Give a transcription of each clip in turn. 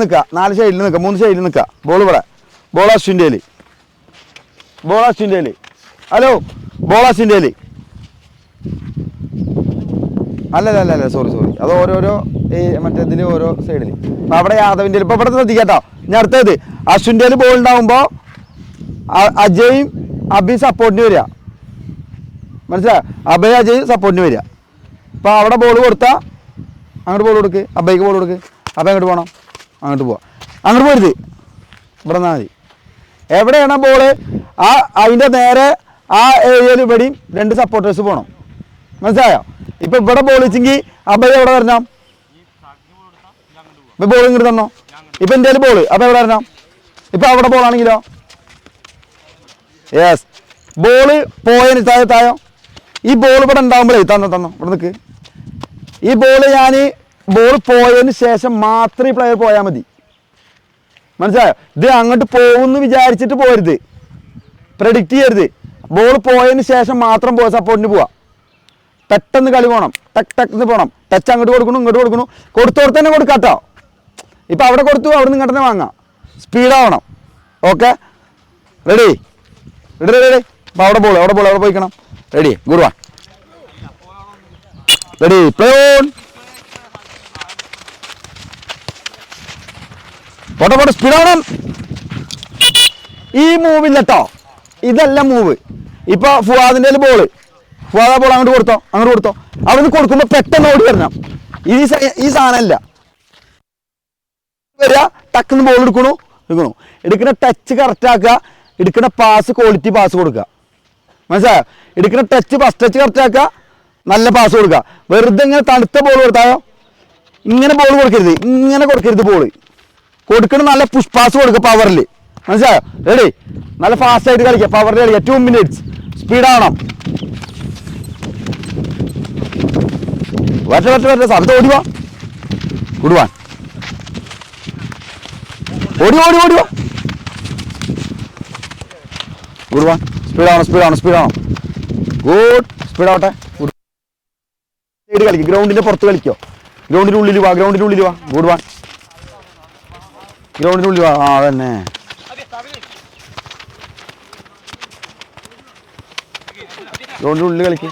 നിൽക്കുക 4 സൈഡിൽ നിൽക്കുക 3 സൈഡിൽ നിൽക്കുക ബോൾ ഇവിടെ ബോൾ അശ്വിൻ്റെ ഹലോ ബോൾ അശ്വിൻ്റെ അല്ല സോറി അത് ഓരോരോ ഈ മറ്റേതിൽ ഓരോ സൈഡിൽ അപ്പം അവിടെ യാദവിൻ്റെ ഇപ്പം ഇവിടെ ശ്രദ്ധിക്കാട്ടോ ഞാൻ അടുത്തത് അശ്വിൻ്റെ ബോൾ ഉണ്ടാകുമ്പോൾ അജയും അബി സപ്പോർട്ടിന് വരിക മനസ്സിലായോ അഭയ അജയ് സപ്പോർട്ടിന് വരിക അപ്പോൾ അവിടെ ബോൾ കൊടുത്താൽ അങ്ങോട്ട് ബോൾ കൊടുക്ക് അബയ്ക്ക് ബോൾ കൊടുക്ക് അപ്പം എങ്ങോട്ട് പോകണം അങ്ങോട്ട് പോവാം അങ്ങോട്ട് പോരുത് ഇവിടെ നിന്നാൽ മതി എവിടെയാണ് ബോള് അതിൻ്റെ നേരെ ആ ഏരിയയിൽ ഇവിടെയും 2 സപ്പോർട്ടേഴ്സ് പോകണം മനസ്സിലായോ ഇപ്പം ഇവിടെ ബോൾ വെച്ചെങ്കിൽ അബയ്യ എവിടെ വരണം ഇപ്പം ബോൾ ഇങ്ങോട്ട് തന്നോ ഇപ്പം എൻ്റെ ബോൾ അപ്പം എവിടെ വരണം ഇപ്പം അവിടെ ബോളാണെങ്കിലോ യെസ് ബോള് പോയതിന് താഴോ ഈ ബോൾ ഇവിടെ ഉണ്ടാകുമ്പോഴേ തന്നോ ഇവിടെ നിൽക്ക് ഈ ബോൾ പോയതിന് ശേഷം മാത്രമേ പ്ലെയർ പോയാൽ മതി മനസ്സിലായോ ഇത് അങ്ങോട്ട് പോകുമെന്ന് വിചാരിച്ചിട്ട് പോരുത് പ്രെഡിക്റ്റ് ചെയ്യരുത് ബോൾ പോയതിന് ശേഷം മാത്രം സപ്പോർട്ടിന് പോവാം പെട്ടെന്ന് കളി പോകണം ടക്ക് പോകണം ടച്ച് അങ്ങോട്ട് കൊടുക്കണം ഇങ്ങോട്ട് കൊടുക്കണം കൊടുത്തോടെ തന്നെ കൊടുക്കാട്ടോ ഇപ്പം അവിടെ കൊടുത്തു അവിടെ നിന്ന് ഇങ്ങോട്ട് തന്നെ വാങ്ങാം സ്പീഡാവണം ഓക്കെ റെഡി അപ്പം അവിടെ പോയിക്കണം ready good one ready play on പോട്ടെ സ്പീഡാവണം ഈ മൂവില്ലട്ടോ ഇതല്ല മൂവ് ഇപ്പൊ ഫുവാദിന്റെ ബോൾ അങ്ങോട്ട് കൊടുത്തോ അവിടുന്ന് കൊടുക്കുമ്പോ പെട്ടെന്ന് ഓടി വരണം ഈ സാധനമല്ല വരിക ടക്കുന്ന് ബോൾ എടുക്കണു എടുക്കുന്ന ടച്ച് കറക്റ്റ് ആക്കുക എടുക്കുന്ന പാസ് ക്വാളിറ്റി പാസ് കൊടുക്കുക മനസ്സിലായോ എടുക്കുന്ന ഫസ്റ്റ് ടച്ച് കറക്റ്റ് ആക്കുക നല്ല പാസ് കൊടുക്കുക വെറുതെ ഇങ്ങനെ തണുത്ത ബോൾ കൊടുത്തായോ ഇങ്ങനെ ബോൾ കൊടുക്കരുത് ബോൾ കൊടുക്കണം നല്ല പുഷ് പാസ് കൊടുക്കുക പവറിൽ മനസ്സിലായോ റെഡി നല്ല ഫാസ്റ്റ് ആയിട്ട് കളിക്കുക പവറിൽ കളിക്കുക 2 മിനിറ്റ്സ് സ്പീഡാവണം വരട്ടെ സ്ഥലത്ത് ഓടിവാ കൊടുവാൻ ഓടിവാ കൊടുവാൻ സ്പീഡാവണം ഗുഡ് സ്പീഡാവട്ടെ സൈഡ് കളിക്കുക ഗ്രൗണ്ടിന്റെ പുറത്ത് കളിക്കോ ഗ്രൗണ്ടിന്റെ ഉള്ളിൽ വാ ഗുഡ് വൺ ഗ്രൗണ്ടിന്റെ ഉള്ളിൽ വാ അതന്നെ ഗ്രൗണ്ടിന്റെ ഉള്ളിൽ കളിക്ക്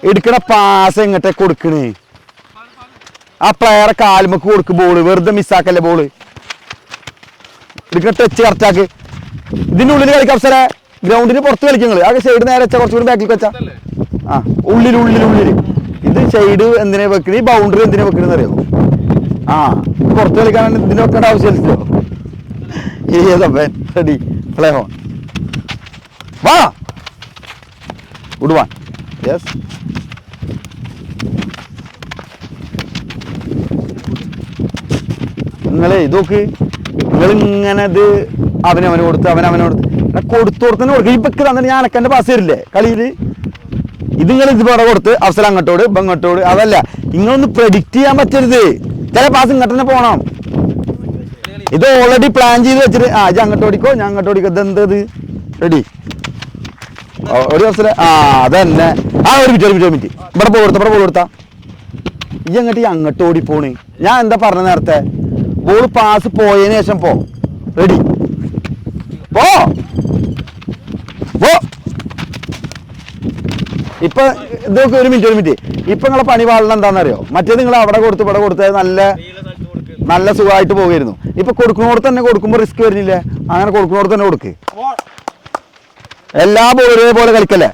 എടുക്കണ പാസ് എങ്ങട്ടെ കൊടുക്കണേ ആ പ്ലെയറെ കാൽമക്ക് കൊടുക്ക് ബോള് വെറുതെ മിസ്സാക്കല്ലേ ബോള് എടുക്കണ ടച്ച് കറക്റ്റാക്ക് ഇതിന്റെ ഉള്ളിൽ കളിക്കാം അവസരം ഗ്രൗണ്ടിന് പുറത്ത് കളിക്കുന്നത് ആ സൈഡ് നേരെ വെച്ചാൽ കുറച്ചുകൂടി ബാക്കിൽ വെച്ചാ ആ ഉള്ളിൽ ഇത് സൈഡ് എന്തിനാ വെക്കണേ ഈ ബൗണ്ടറി എന്തിനാ വെക്കണെന്ന് അറിയോ ആ പുറത്ത് കളിക്കാൻ ഇതിന് വെക്കേണ്ട ആവശ്യമില്ലല്ലോ റെഡി പ്ലേ ഓൺ വാ ഗുഡ് വൺ യെസ് നിങ്ങളെ ഇതൊക്കെ നിങ്ങളിങ്ങനെ ഇത് അവനവന് കൊടുത്ത് കൊടുത്തോടത്തന്നെ കൊടുക്കുക ഇപ്പൊക്കെ തന്നെ ഞാൻ അനക്കൻ്റെ പാസ് തരില്ലേ കളിയിൽ ഇത് നിങ്ങൾ ഇതുപോലെ കൊടുത്ത് അവസരം അങ്ങോട്ടോട് അതല്ല നിങ്ങളൊന്ന് പ്രെഡിക്റ്റ് ചെയ്യാൻ പറ്റരുത് ചില പാസ് ഇങ്ങോട്ട് തന്നെ പോകണം ഇത് ഓൾറെഡി പ്ലാൻ ചെയ്ത് വെച്ചിട്ട് ഇത് അങ്ങോട്ട് ഓടിക്കോ ഞാൻ അങ്ങോട്ട് ഓടിക്കോ ഇതെന്തത് റെഡി ഒരു അവസരം അതന്നെ ഒരു മിനിറ്റ് ഇവിടെ ബോൾ കൊടുത്താ ഈ അങ്ങോട്ട് ഓടി പോണ് ഞാൻ എന്താ പറഞ്ഞ നേരത്തെ ബോൾ പാസ് പോയതിനു ശേഷം പോ റെഡി പോ ഇപ്പൊ ഇതൊക്കെ ഒരു മിനിറ്റ് ഇപ്പൊ നിങ്ങളെ പണി പാടുന്ന എന്താണെന്നറിയോ മറ്റേത് നിങ്ങൾ അവിടെ കൊടുത്ത് ഇവിടെ കൊടുത്തത് നല്ല സുഖമായിട്ട് പോകായിരുന്നു ഇപ്പൊ കൊടുക്കുന്നോട് തന്നെ കൊടുക്കുമ്പോൾ റിസ്ക് വരുന്നില്ലേ അങ്ങനെ കൊടുക്കുന്നോട് തന്നെ കൊടുക്ക് എല്ലാ ബോളും ഒരേപോലെ കളിക്കല്ലേ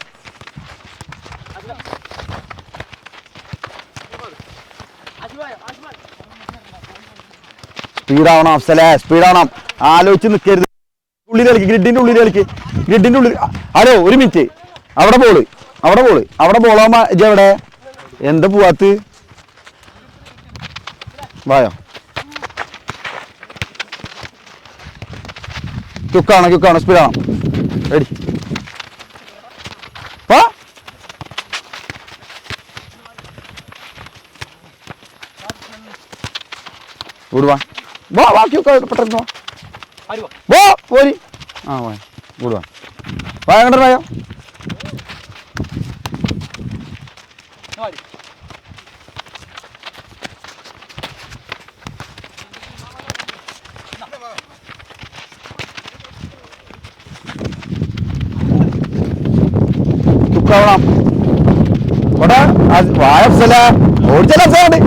സ്പീഡാവണം അഫ്സലേ സ്പീഡാവണം ആലോചിച്ച് നിൽക്കരുത് ഉള്ളിൽ കളിക്ക് ഗ്രിഡിന്റെ ഉള്ളിൽ ഹലോ ഒരു മിനിറ്റ് അവിടെ ബോളാകുമ്പോ എവിടെ എന്താ പോവാത്ത് വായോ ക്യുക്കാണോ സ്പീഡാണോ റെഡി വാ പെട്ടെന്ന് പോരി കൂടുവാ വാ കണ്ടോ മനസ്സിലാവണം. ഇവിടെ വായ അഫ്സല ഓടിച്ചാൽ അഫ്സലുണ്ട്.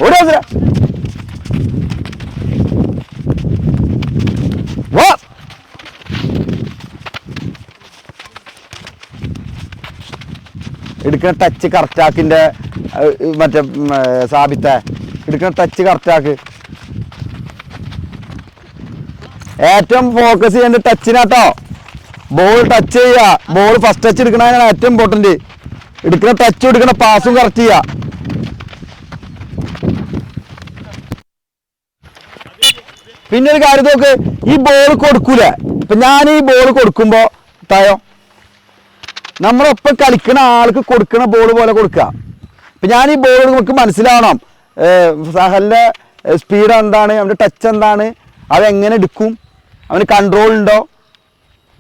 ഓടി അഫ്സല വാ. എടുക്കുന്ന ടച്ച് കറക്റ്റാക്കിൻ്റെ മറ്റേ സാബിത്ത എടുക്കുന്ന ടച്ച് കറക്റ്റാക്ക്. ഏറ്റവും ഫോക്കസ് ചെയ്യേണ്ട ടച്ചിനാട്ടോ. ബോൾ ടച്ച് ചെയ്യുക. ബോൾ ഫസ്റ്റ് ടച്ച് എടുക്കണതാണ് ഏറ്റവും ഇമ്പോർട്ടൻറ്റ്. എടുക്കുന്ന ടച്ചും എടുക്കുന്ന പാസും കറക്റ്റ് ചെയ്യുക. പിന്നെ ഒരു കാര്യം നോക്ക്, ഈ ബോൾ കൊടുക്കൂല. ഇപ്പൊ ഞാൻ ഈ ബോൾ കൊടുക്കുമ്പോ തായോ നമ്മളൊപ്പം കളിക്കുന്ന ആൾക്ക് കൊടുക്കുന്ന ബോൾ പോലെ കൊടുക്കുക. ഇപ്പൊ ഞാൻ ഈ ബോൾ നമുക്ക് മനസ്സിലാവണം സഹലിന്റെ സ്പീഡ് എന്താണ്, അവന്റെ ടച്ച് എന്താണ്, അതെങ്ങനെ എടുക്കും, അവന് കൺട്രോൾ ഉണ്ടോ,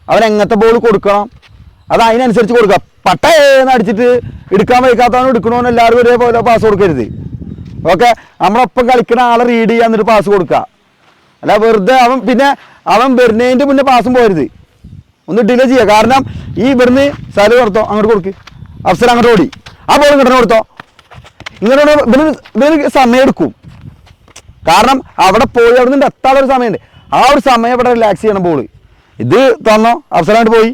അവൻ എങ്ങനത്തെ ബോൾ കൊടുക്കണം, അത് അതിനനുസരിച്ച് കൊടുക്കുക. പട്ടേന്ന് അടിച്ചിട്ട് എടുക്കാൻ വയ്ക്കാത്തവനും എടുക്കണമെന്ന് എല്ലാവരും ഒരേപോലെ പാസ് കൊടുക്കരുത്. ഓക്കെ, നമ്മളൊപ്പം കളിക്കുന്ന ആളെ റീഡ് ചെയ്യാൻ എന്നിട്ട് പാസ് കൊടുക്കുക. അല്ല വെറുതെ അവൻ വരുന്നതിൻ്റെ മുന്നേ പാസും പോരുത്, ഒന്ന് ഡിലേ ചെയ്യുക. കാരണം ഈ ഇവിടുന്ന് സ്ഥലം കൊടുത്തോ അങ്ങോട്ട് കൊടുക്ക്, അവസരം അങ്ങോട്ട് ഓടി ആ ബോൾ ഇങ്ങോട്ട് കൊടുത്തോ, ഇങ്ങനെ ഇവന് സമയം എടുക്കും. കാരണം അവിടെ പോയി അവിടെ നിന്ന് എത്താനുള്ള സമയമുണ്ട്. ആ ഒരു സമയം ഇവിടെ റിലാക്സ് ചെയ്യണം. ബോൾ ഇത് തന്നോ അവസരമായിട്ട് പോയി,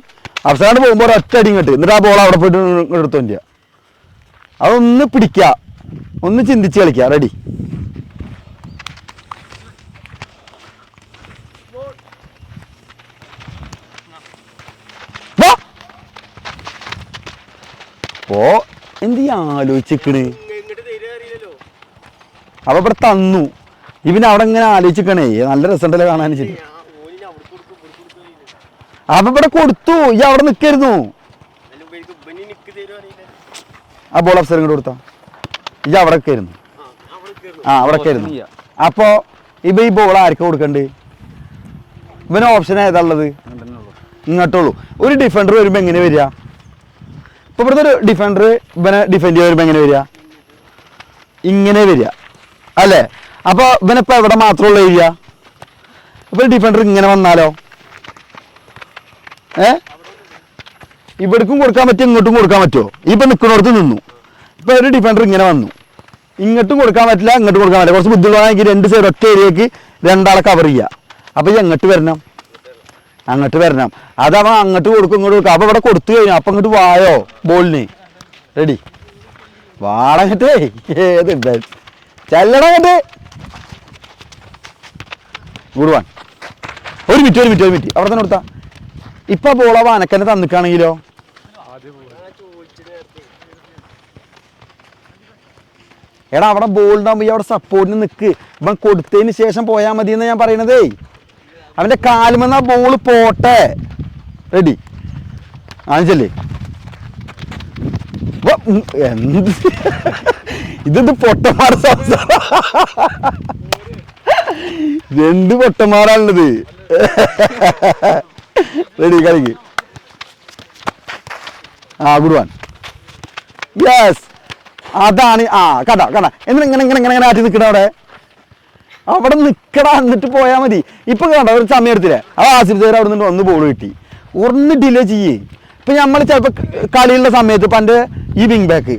അവസരമായിട്ട് പോകുമ്പോൾ ഒറ്റ അടി ഇങ്ങോട്ട്, എന്നിട്ട് ആ ബോൾ അവിടെ പോയിട്ട് ഇങ്ങോട്ട് എടുത്തോ ചെയ്യുക. അതൊന്ന് പിടിക്കുക, ഒന്ന് ചിന്തിച്ച് കളിക്കുക. റെഡി. ഓ എന്ത് ആലോചിക്കണ്. അപ്പൊ ഇവിടെ തന്നു ഇവന് അവിടെ ഇങ്ങനെ ആലോചിക്കണേ. നല്ല രസമുണ്ടല്ലേ കാണാൻ. അപ്പൊ ഇവിടെ കൊടുത്തു, ഈ അവിടെ നിൽക്കായിരുന്നു. ആ ബോൾ അവസരം ഇങ്ങോട്ട് കൊടുത്താ ഈ അവിടെ ആയിരുന്നു. അവിടെ ആയിരുന്നു. അപ്പൊ ഇവ ഈ ബോൾ ആർക്കാ കൊടുക്കണ്ടേ? ഇവന് ഓപ്ഷൻ ഏതാ ഉള്ളത്? ഇങ്ങോട്ടുള്ളൂ. ഒരു ഡിഫൻഡർ വരുമ്പോ എങ്ങനെ വരിക? ഇപ്പൊ ഇവിടുത്തെ ഒരു ഡിഫൻഡർ ഇവനെ ഡിഫെൻഡ് ചെയ്യുമ്പോൾ എങ്ങനെ വരിക? ഇങ്ങനെ വരിക അല്ലേ? അപ്പൊ ഇവനിപ്പോ എവിടെ മാത്രമുള്ള ഏരിയ? ഇപ്പൊ ഡിഫൻഡർ ഇങ്ങനെ വന്നാലോ ഇവിടേക്കും കൊടുക്കാൻ പറ്റുമോ ഇങ്ങോട്ടും കൊടുക്കാൻ പറ്റുമോ? ഇപ്പൊ നിൽക്കുന്നിടത്ത് നിന്നു. ഇപ്പൊ ഒരു ഡിഫൻഡർ ഇങ്ങനെ വന്നു, ഇങ്ങോട്ടും കൊടുക്കാൻ പറ്റില്ല ഇങ്ങോട്ടും കൊടുക്കാൻ പറ്റില്ല. കുറച്ച് ബുദ്ധിമുട്ടാണെങ്കിൽ രണ്ട് സൈഡ് ഒറ്റ ഏരിയക്ക് രണ്ടാളെ കവർ ചെയ്യുക. അപ്പൊ ഈ എങ്ങോട്ട് വരണം? അങ്ങോട്ട് വരണം. അതവ അങ്ങോട്ട് കൊടുക്കും ഇങ്ങോട്ട് കൊടുക്കും. അപ്പൊ ഇവിടെ കൊടുത്തു കഴിഞ്ഞു. അപ്പൊ ഇങ്ങോട്ട് വായോ ബോളിന്. റെഡി വാടങ്ങട്ടേ ഏത് ചെല്ലടങ്ങട്ട് കൂടുവാൻ. ഒരു മിനിറ്റ് അവിടെ തന്നെ കൊടുത്താ. ഇപ്പൊ ബോള വാനക്കന്നെ തന്നിക്കാണെങ്കിലോ? എടാ അവിടെ ബോൾ ഉണ്ടാകുമ്പോ അവിടെ സപ്പോർട്ടിന് നിൽക്ക്. ഇവൻ കൊടുത്തതിന് ശേഷം പോയാൽ മതി എന്ന് ഞാൻ പറയണതേ. അവന്റെ കാലുമെന്നാ ബോൾ പോട്ടെ. റെഡി ആണിച്ചല്ലേ? എന്ത് ഇത് പൊട്ടന്മാർ സംസാരം. രണ്ട് പൊട്ടന്മാരാണുള്ളത്. റെഡി കളിക്ക്. Good one. യെസ് അതാണ്. കടാ എന്നിട്ട് ഇങ്ങനെ ആറ്റി നിൽക്കണ അവിടെ നിൽക്കടാ, എന്നിട്ട് പോയാൽ മതി. ഇപ്പൊ കണ്ട ഒരു സമയം എടുത്തില്ലേ? അത് ആസിഫ് സൈഡ് അവിടെ നിന്ന് ഒന്ന് ബോൾ കിട്ടി, ഒന്ന് ഡിലേ ചെയ്യേ. ഇപ്പൊ നമ്മൾ ചിലപ്പോ കളിയുള്ള സമയത്ത് ഇപ്പൊ എൻ്റെ ഈ വിങ് ബാക്ക്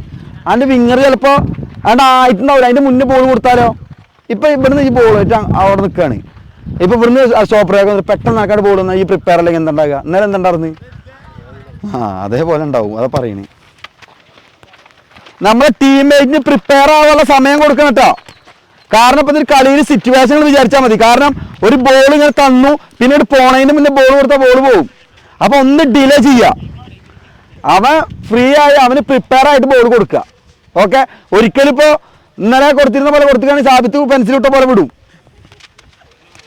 അതിന്റെ വിങ്ങർ ചിലപ്പോ അവിടെ ആയിട്ടുണ്ടാവില്ല, അതിന്റെ മുന്നേ ബോൾ കൊടുത്താലോ? ഇപ്പൊ ഇവിടുന്ന് ഈ ബോൾ ആയിട്ട് അവിടെ നിൽക്കുകയാണ്. ഇപ്പൊ ഇവിടുന്ന് സ്റ്റോപ്പറൊക്കെ പെട്ടെന്ന് ആക്കാണ്ട് ബോൾ വന്നാൽ ഈ പ്രിപ്പയർ അല്ലെങ്കിൽ എന്തുണ്ടാകുക? ഇന്നലെ എന്തുണ്ടായിരുന്നു? അതേപോലെ ഉണ്ടാവും. അതാ പറയണേ. നമ്മളെ ടീംമേറ്റിന് പ്രിപ്പയർ ആവാനുള്ള സമയം കൊടുക്കണം കേട്ടോ. കാരണം ഇപ്പൊ ഇതിൽ കളിയിൽ സിറ്റുവേഷനുകൾ വിചാരിച്ചാൽ മതി. കാരണം ഒരു ബോൾ ഇങ്ങനെ തന്നു, പിന്നീട് പോണതിന് മുന്നേ ബോൾ കൊടുത്താൽ ബോൾ പോകും. അപ്പൊ ഒന്ന് ഡിലേ ചെയ്യുക. അവൻ ഫ്രീ ആയി അവന് പ്രിപ്പയർ ആയിട്ട് ബോൾ കൊടുക്കുക. ഓക്കെ, ഒരിക്കലും ഇപ്പോ ഇന്നലെ കൊടുത്തിരുന്ന പോലെ കൊടുത്തിട്ടാണെങ്കിൽ സാബിത്ത് പെൻസിൽ ഇട്ട പോലെ വിടും.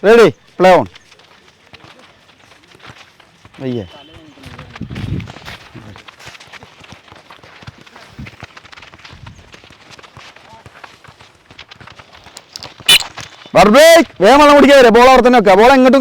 Ready play on. അയ്യേ വേഗം വെള്ളം കുടിക്കാതെ ബോൾ അവിടെ തന്നെ വെക്കുക. ബോൾ എങ്ങോട്ടും